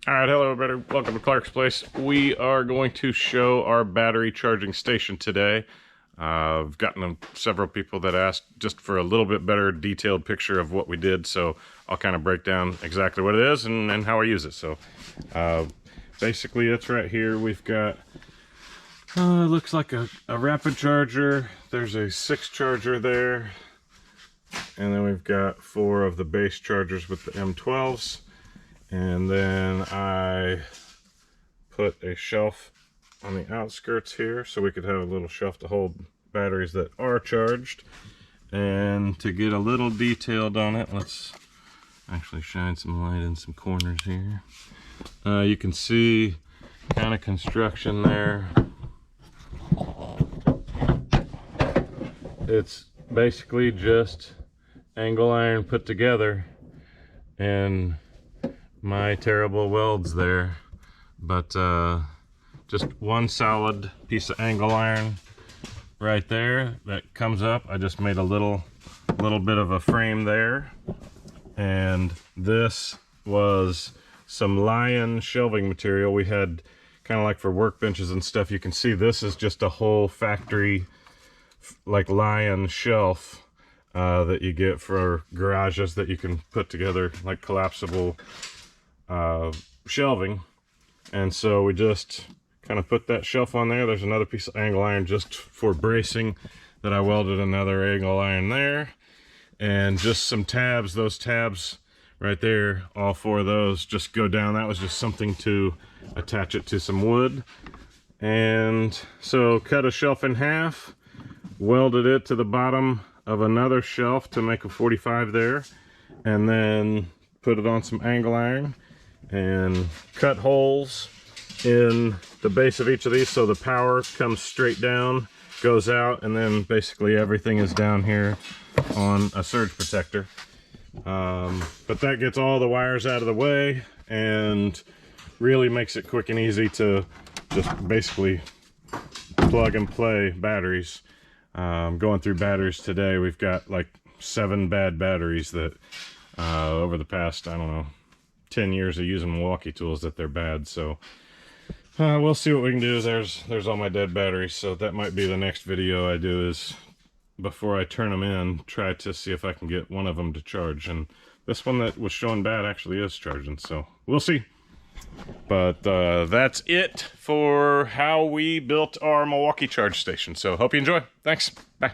All right, hello everybody. Welcome to ClarksPlace. We are going to show our battery charging station today. I've gotten several people that asked just for a little bit better detailed picture of what we did, so I'll kind of break down exactly what it is and how I use it. So basically it's right here. We've got looks like a rapid charger. There's a 6 charger there, and then we've got 4 of the base chargers with the M12s. And then I put a shelf on the outskirts here so we could have a little shelf to hold batteries that are charged. And to get a little detailed on it, let's actually shine some light in some corners here. You can see kind of construction there. It's basically just angle iron put together and my terrible welds there, but just one solid piece of angle iron right there that comes up. I just made a little bit of a frame there, and this was some Lion shelving material we had, kind of like for workbenches and stuff. You can see this is just a whole factory like Lion shelf that you get for garages that you can put together like collapsible shelving. And so we just kind of put that shelf on there. There's another piece of angle iron just for bracing that I welded another angle iron there, and just some tabs. Those tabs right there, all 4 of those just go down. That was just something to attach it to some wood. And so cut a shelf in half, welded it to the bottom of another shelf to make a 45 there, and then put it on some angle iron and cut holes in the base of each of these so the power comes straight down, goes out, and then basically everything is down here on a surge protector. But that gets all the wires out of the way and really makes it quick and easy to just basically plug and play batteries. Going through batteries today, we've got like 7 bad batteries that over the past, I don't know, 10 years of using Milwaukee tools, that they're bad. So we'll see what we can do. There's all my dead batteries, so that might be the next video I do, is before I turn them in, try to see if I can get one of them to charge. And this one that was showing bad actually is charging, so we'll see. But that's it for how we built our Milwaukee charge station. So hope you enjoy. Thanks. Bye.